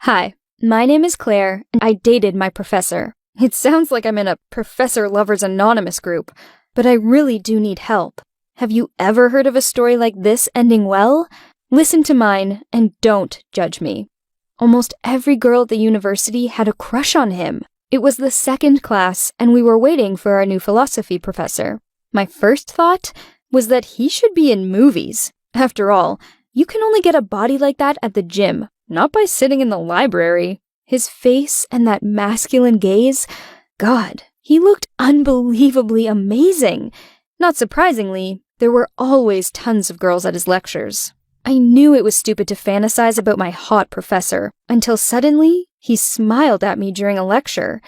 Hi, my name is Claire, and I dated my professor. It sounds like I'm in a Professor Lovers Anonymous group, but I really do need help. Have you ever heard of a story like this ending well? Listen to mine, and don't judge me. Almost every girl at the university had a crush on him. It was the second class, and we were waiting for our new philosophy professor. My first thought was that he should be in movies. After all, you can only get a body like that at the gym, not by sitting in the library. His face and that masculine gaze, God, he looked unbelievably amazing. Not surprisingly, there were always tons of girls at his lectures. I knew it was stupid to fantasize about my hot professor, until suddenly, he smiled at me during a lecture.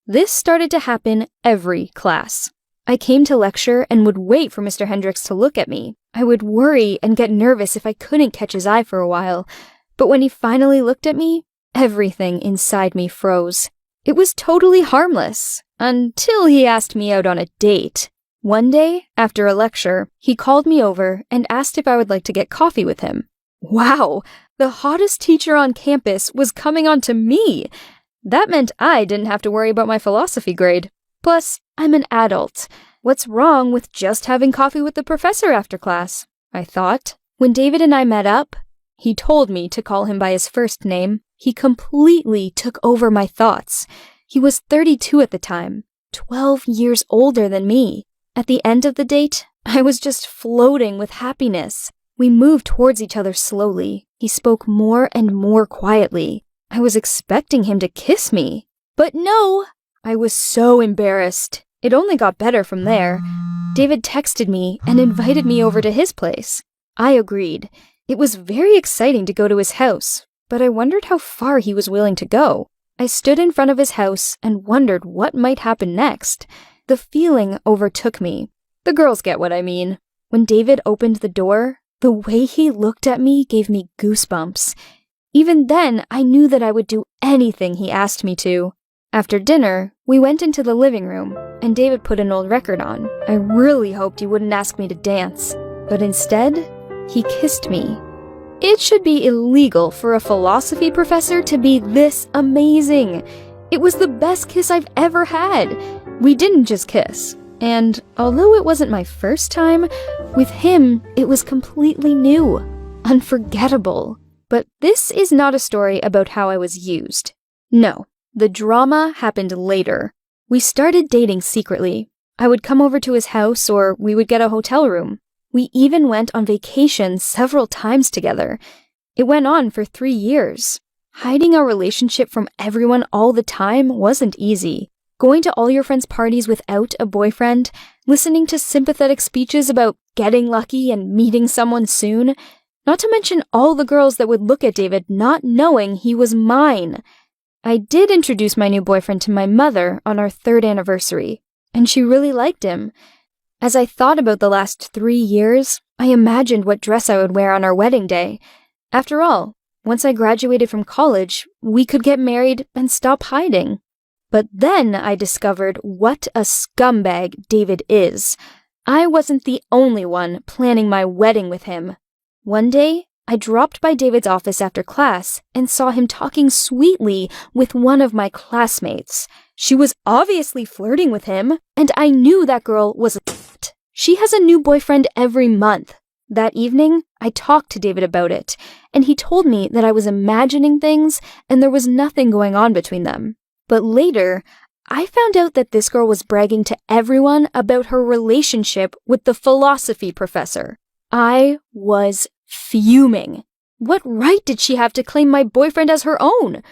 This started to happen every class. I came to lecture and would wait for Mr. Hendricks to look at me. I would worry and get nervous if I couldn't catch his eye for a while. But when he finally looked at me, everything inside me froze. It was totally harmless, until he asked me out on a date. One day, after a lecture, he called me over and asked if I would like to get coffee with him. Wow, the hottest teacher on campus was coming on to me. That meant I didn't have to worry about my philosophy grade. Plus, I'm an adult. What's wrong with just having coffee with the professor after class? I thought. When David and I met up, he told me to call him by his first name. He completely took over my thoughts. He was 32 at the time, 12 years older than me. At the end of the date, I was just floating with happiness. We moved towards each other slowly. He spoke more and more quietly. I was expecting him to kiss me. But no! I was so embarrassed. It only got better from there. David texted me and invited me over to his place. I agreed. It was very exciting to go to his house, but I wondered how far he was willing to go. I stood in front of his house and wondered what might happen next. The feeling overtook me. The girls get what I mean. When David opened the door, the way he looked at me gave me goosebumps. Even then, I knew that I would do anything he asked me to. After dinner, we went into the living room, and David put an old record on. I really hoped he wouldn't ask me to dance, but instead, he kissed me. It should be illegal for a philosophy professor to be this amazing. It was the best kiss I've ever had. We didn't just kiss, and although it wasn't my first time, with him, it was completely new, unforgettable. But this is not a story about how I was used. No, the drama happened later. We started dating secretly. I would come over to his house or we would get a hotel room. We even went on vacation several times together. It went on for 3 years. Hiding our relationship from everyone all the time wasn't easy. Going to all your friends' parties without a boyfriend, listening to sympathetic speeches about getting lucky and meeting someone soon, not to mention all the girls that would look at David not knowing he was mine. I did introduce my new boyfriend to my mother on our 3rd anniversary, and she really liked him. As I thought about the last 3 years, I imagined what dress I would wear on our wedding day. After all, once I graduated from college, we could get married and stop hiding. But then I discovered what a scumbag David is. I wasn't the only one planning my wedding with him. One day, I dropped by David's office after class and saw him talking sweetly with one of my classmates. She was obviously flirting with him, and I knew that girl was a t***. She has a new boyfriend every month. That evening, I talked to David about it, and he told me that I was imagining things and there was nothing going on between them. But later, I found out that this girl was bragging to everyone about her relationship with the philosophy professor. I was fuming. What right did she have to claim my boyfriend as her own?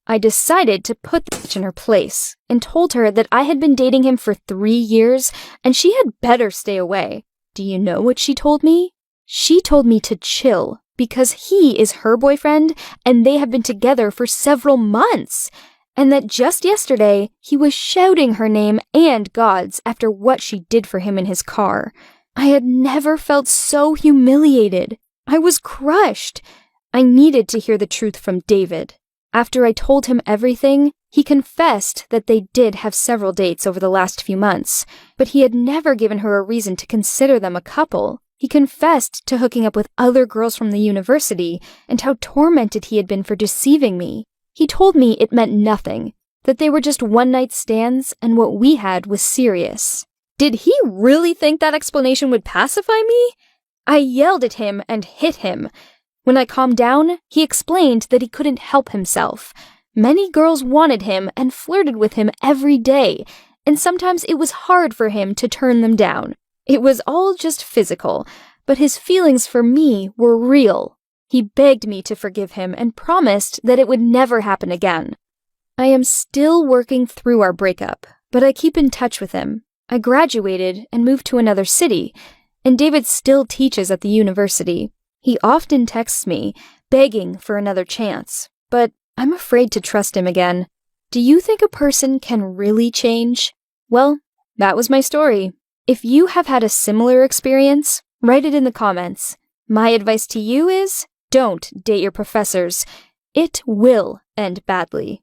I decided to put the bitch in her place and told her that I had been dating him for 3 years and she had better stay away. Do you know what she told me? She told me to chill because he is her boyfriend and they have been together for several months. And that just yesterday, he was shouting her name and God's after what she did for him in his car. I had never felt so humiliated. I was crushed. I needed to hear the truth from David. After I told him everything, he confessed that they did have several dates over the last few months, but he had never given her a reason to consider them a couple. He confessed to hooking up with other girls from the university and how tormented he had been for deceiving me. He told me it meant nothing, that they were just one-night stands and what we had was serious. Did he really think that explanation would pacify me? I yelled at him and hit him. When I calmed down, he explained that he couldn't help himself. Many girls wanted him and flirted with him every day, and sometimes it was hard for him to turn them down. It was all just physical, but his feelings for me were real. He begged me to forgive him and promised that it would never happen again. I am still working through our breakup, but I keep in touch with him. I graduated and moved to another city, and David still teaches at the university. He often texts me, begging for another chance, but I'm afraid to trust him again. Do you think a person can really change? Well, that was my story. If you have had a similar experience, write it in the comments. My advice to you is, don't date your professors. It will end badly.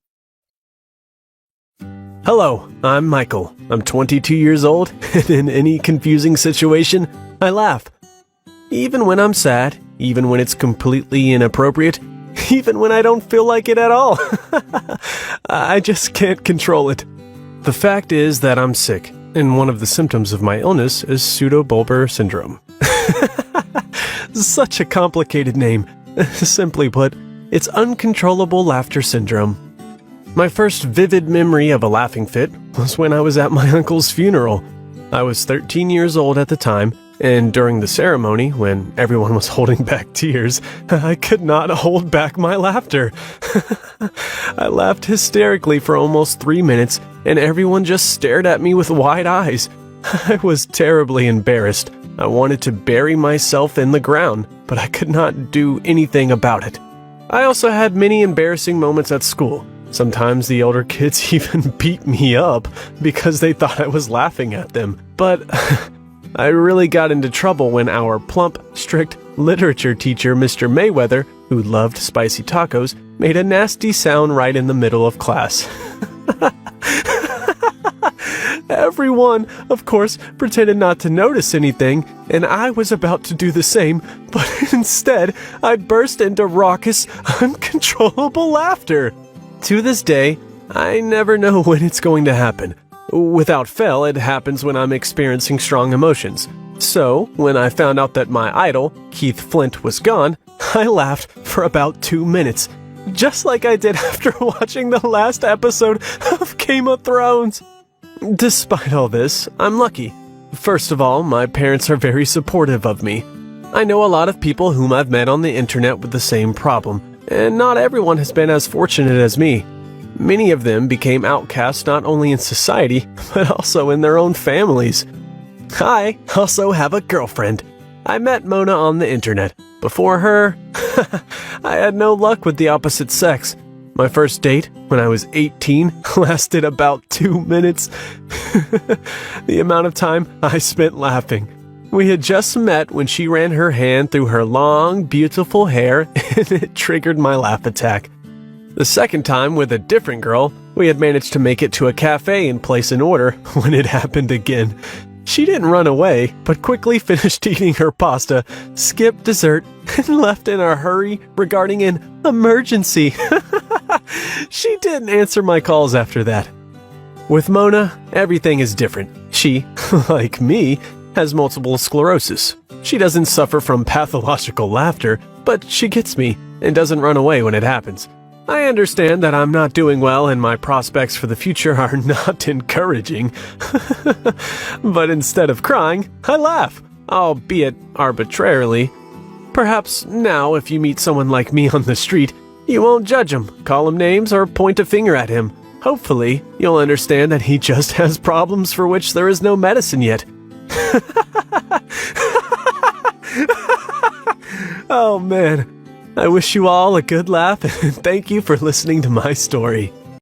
Hello, I'm Michael. I'm 22 years old, and in any confusing situation, I laugh. Even when I'm sad, even when it's completely inappropriate, even when I don't feel like it at all. I just can't control it. The fact is that I'm sick, and one of the symptoms of my illness is pseudobulbar syndrome. Such a complicated name. Simply put, it's uncontrollable laughter syndrome. My first vivid memory of a laughing fit was when I was at my uncle's funeral. I was 13 years old at the time, and during the ceremony, when everyone was holding back tears, I could not hold back my laughter. I laughed hysterically for almost 3 minutes, and everyone just stared at me with wide eyes. I was terribly embarrassed. I wanted to bury myself in the ground, but I could not do anything about it. I also had many embarrassing moments at school. Sometimes the older kids even beat me up because they thought I was laughing at them. But I really got into trouble when our plump, strict literature teacher, Mr. Mayweather, who loved spicy tacos, made a nasty sound right in the middle of class. Everyone, of course, pretended not to notice anything, and I was about to do the same, but instead, I burst into raucous, uncontrollable laughter. To this day, I never know when it's going to happen. Without fail, it happens when I'm experiencing strong emotions. So, when I found out that my idol, Keith Flint, was gone, I laughed for about 2 minutes, just like I did after watching the last episode of Game of Thrones. Despite all this, I'm lucky. First of all, my parents are very supportive of me. I know a lot of people whom I've met on the internet with the same problem, and not everyone has been as fortunate as me. Many of them became outcasts not only in society, but also in their own families. I also have a girlfriend. I met Mona on the internet. Before her, I had no luck with the opposite sex. My first date, when I was 18, lasted about 2 minutes. The amount of time I spent laughing. We had just met when she ran her hand through her long, beautiful hair, and it triggered my laugh attack. The second time, with a different girl, we had managed to make it to a cafe and place an order when it happened again. She didn't run away, but quickly finished eating her pasta, skipped dessert, and left in a hurry regarding an emergency. She didn't answer my calls after that. With Mona, everything is different. She, like me, has multiple sclerosis. She doesn't suffer from pathological laughter, but she gets me and doesn't run away when it happens. I understand that I'm not doing well and my prospects for the future are not encouraging. But instead of crying, I laugh, albeit arbitrarily. Perhaps now, if you meet someone like me on the street, you won't judge him, call him names, or point a finger at him. Hopefully, you'll understand that he just has problems for which there is no medicine yet. Oh man, I wish you all a good laugh and thank you for listening to my story.